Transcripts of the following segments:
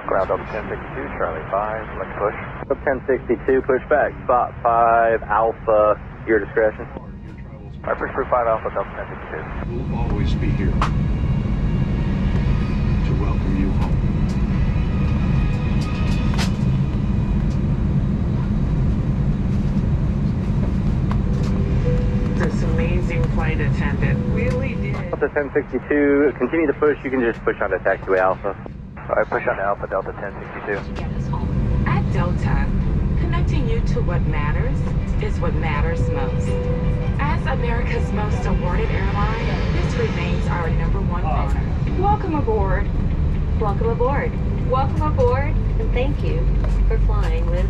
Ground up 1062, Charlie 5, let's push. Up 1062, push back, spot 5, Alpha, your discretion. I push through 5 Alpha, Delta 1062. We'll always be here to welcome you home. This amazing flight attendant really did. Delta 1062, continue to push, you can just push onto taxiway Alpha. Alright, push on to Alpha, Delta 1062. At Delta, connecting you to what matters is what matters most. As America's most awarded airline, this remains our #1 honor. Welcome aboard. Welcome aboard. Welcome aboard, and thank you for flying with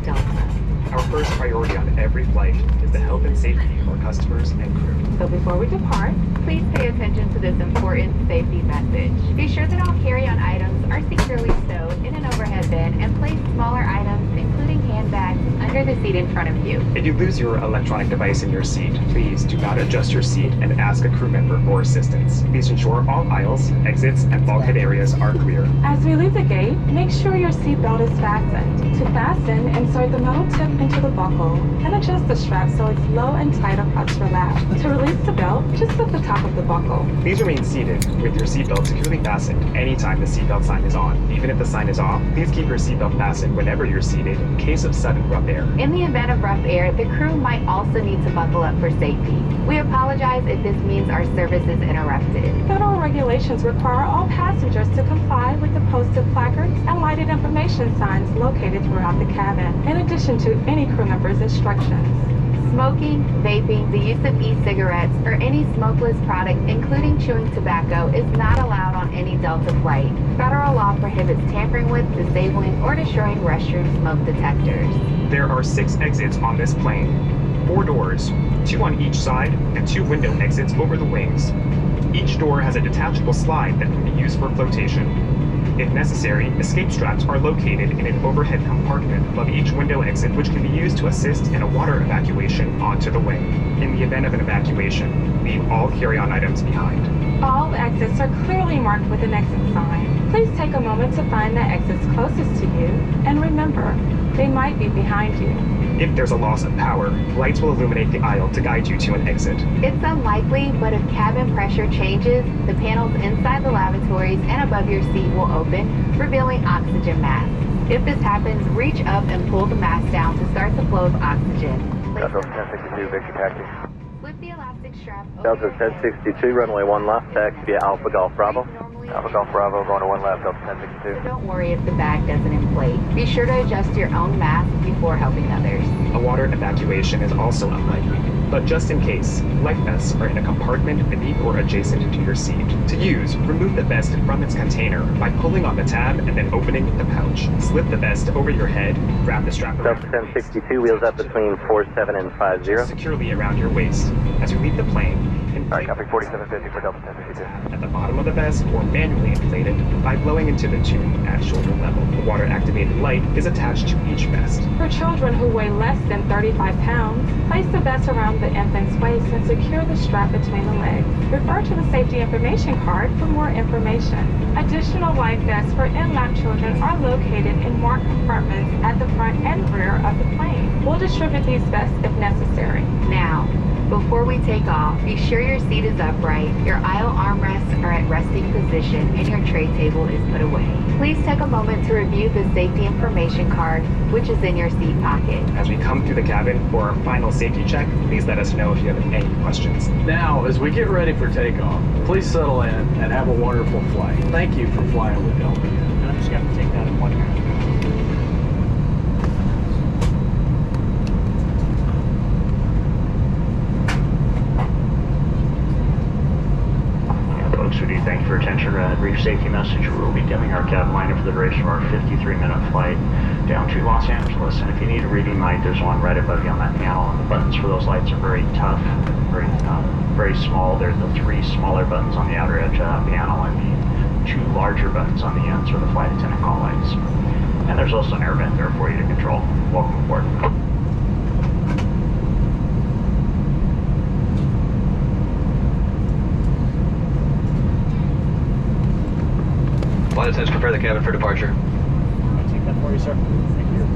Delta. Our first priority on every flight is the health and safety of our customers and crew. So before we depart, please pay attention to this important safety message. Be sure that all carry-on items are securely stowed in an overhead bin and place smaller items, including handbags, under the seat in front of you. If you lose your electronic device in your seat, please do not adjust your seat and ask a crew member for assistance. Please ensure all aisles, exits, and bulkhead areas are clear. as we leave the gate, make sure your seatbelt is fastened. To fasten, insert the metal tip into the buckle and adjust the strap so it's low and tight across your lap. To release the belt, just slip the top of the buckle. Please remain seated with your seatbelt securely fastened anytime the seatbelt sign is on. Even if the sign is off, please keep your seatbelt fastened whenever you're seated in case of sudden rough air. In the event of rough air, the crew might also need to buckle up for safety. We apologize if this means our service is interrupted. Federal regulations require all passengers to comply with the posted placards and lighted information signs located throughout the cabin, in addition to any crew member's instructions. Smoking, vaping, the use of e-cigarettes, or any smokeless product, including chewing tobacco, is not allowed on any Delta flight. Federal law prohibits tampering with, disabling, or destroying restroom smoke detectors. There are 6 exits on this plane. 4 doors, 2 on each side, and 2 window exits over the wings. Each door has a detachable slide that can be used for flotation. If necessary, escape straps are located in an overhead compartment above each window exit, which can be used to assist in a water evacuation onto the wing. In the event of an evacuation, leave all carry-on items behind. All exits are clearly marked with an exit sign. Please take a moment to find the exits closest to you, and remember, they might be behind you. If there's a loss of power, lights will illuminate the aisle to guide you to an exit. It's unlikely, but if cabin pressure changes, the panels inside the lavatories and above your seat will open, revealing oxygen masks. If this happens, reach up and pull the mask down to start the flow of oxygen. Delta 1062, Victor taxi. Slip the elastic strap Delta over your 1062, runway 1 left, taxi via Alpha Golf Bravo. Alpha Golf Bravo, going to 1 left, Delta So 1062. don't worry if the bag doesn't inflate. Be sure to adjust your own mask before helping others. A water evacuation is also unlikely, but just in case, life vests are in a compartment beneath or adjacent to your seat. To use, remove the vest from its container by pulling on the tab and then opening the pouch. Slip the vest over your head, grab the strap around Delta your waist. 1062, wheels up between 47 and 50. Securely around your waist. As you leave the plane, Alright, inflate copy 4750 for Delta 1062. at the bottom of the vest or manually inflate it by blowing into the tube at shoulder level. A water-activated light is attached to each vest. For children who weigh less than 35 pounds, place the vest around the infant's waist and secure the strap between the legs. Refer to the safety information card for more information. Additional life vests for in-lap children are located in marked compartments at the front and rear of the plane. We'll distribute these vests if necessary. Now, before we take off, be sure your seat is upright, your aisle armrests are at resting position, and your tray table is put away. Please take a moment to review the safety information card, which is in your seat pocket. As we come through the cabin for our final safety check, please let us know if you have any questions. Now, as we get ready for takeoff, please settle in and have a wonderful flight. Thank you for flying with Delta. I'm just going to take that in one hand. Folks, we do thank you for your attention. Brief safety message. We will be dimming our cabin liner for the duration of our 53-minute flight down to Los Angeles. And if you need a reading light, there's one right above you on that panel. And the buttons for those lights are very tough, very small. They're the 3 smaller buttons on the outer edge of that panel and the 2 larger buttons on the ends for the flight attendant call lights. And there's also an air vent there for you to control. Welcome aboard. Flight Pilot says prepare the cabin for departure. I'll take that for you, sir. Thank you.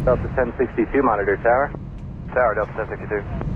Delta 1062, monitor tower. Tower, Delta 1062.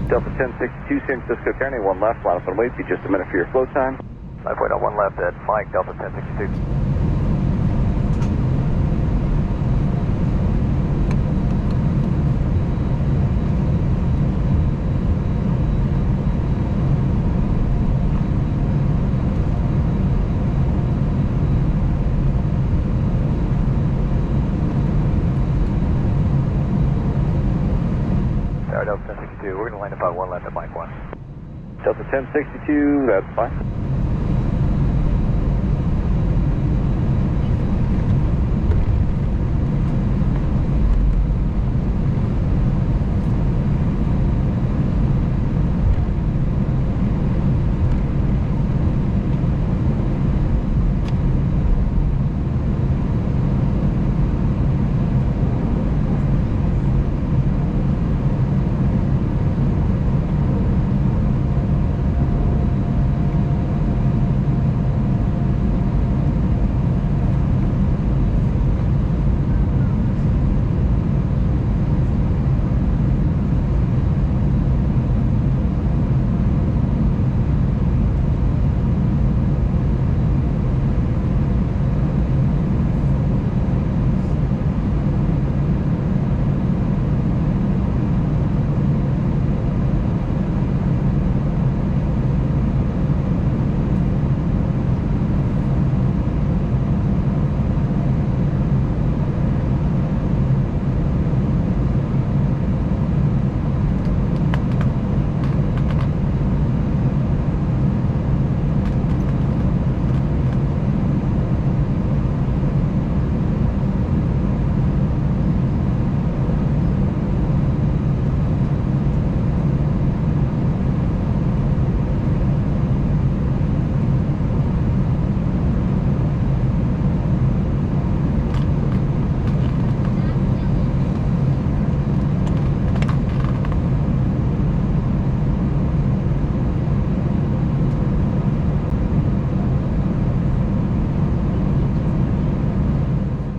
Delta 1062, San Francisco County, one left, line up and wait, be just a minute for your flow time. 5.01 left at Mike, Delta 1062. Tower, Delta 1062, we're going to line about 1 left at Mike 1. Delta 1062, that's fine.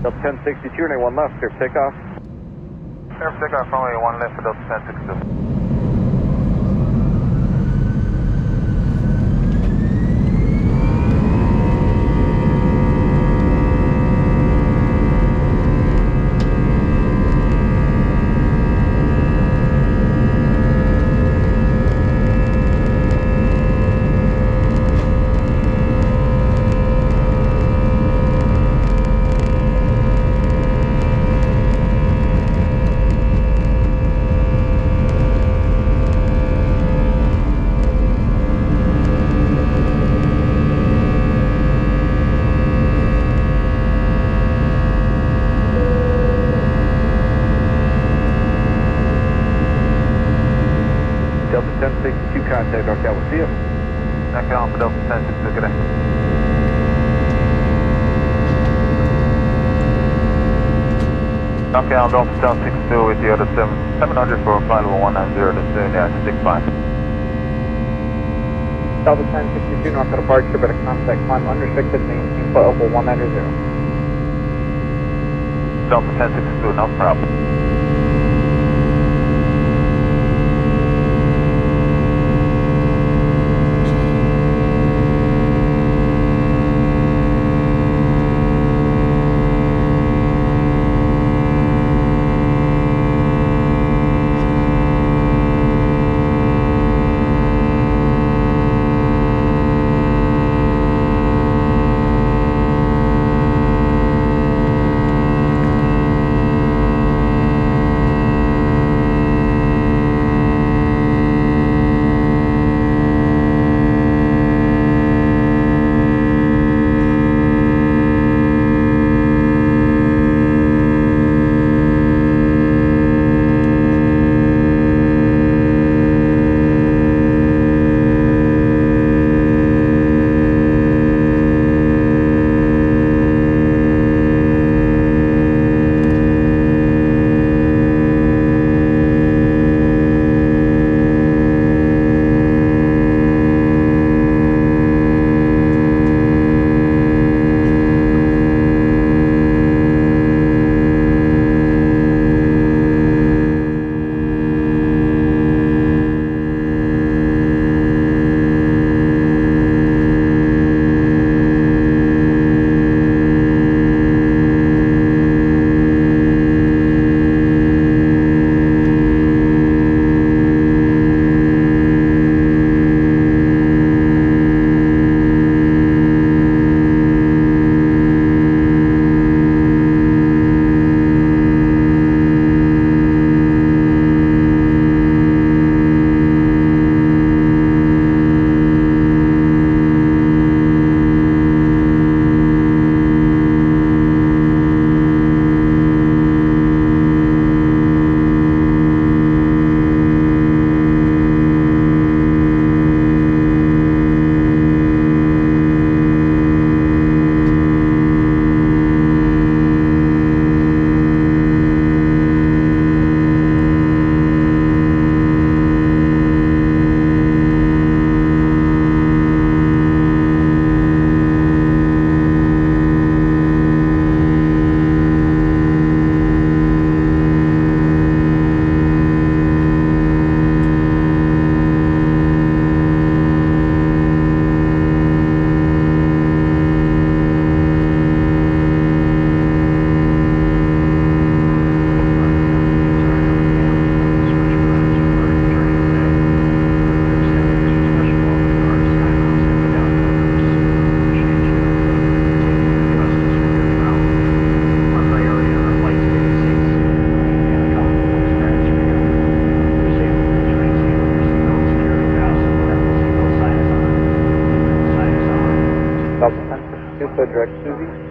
Delta 1062, runway 1 left, clear for takeoff. Clear for takeoff, runway 1 left for Delta 1062. Delta 1062, contact NorCal, we'll see you. Back on for Delta 1062, good day. Okay, I'll Delta 1062 with you at 700 for flight level 190 to soon, yeah, 65. Delta 1062, north of departure, but a contact climb unrestricted, maintain flight level 190. Delta 1062, no problem. direct Suzy.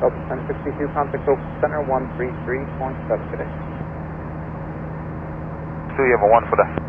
Delta 1062, contact Open Center 133.7 today. So you have a 1 for that.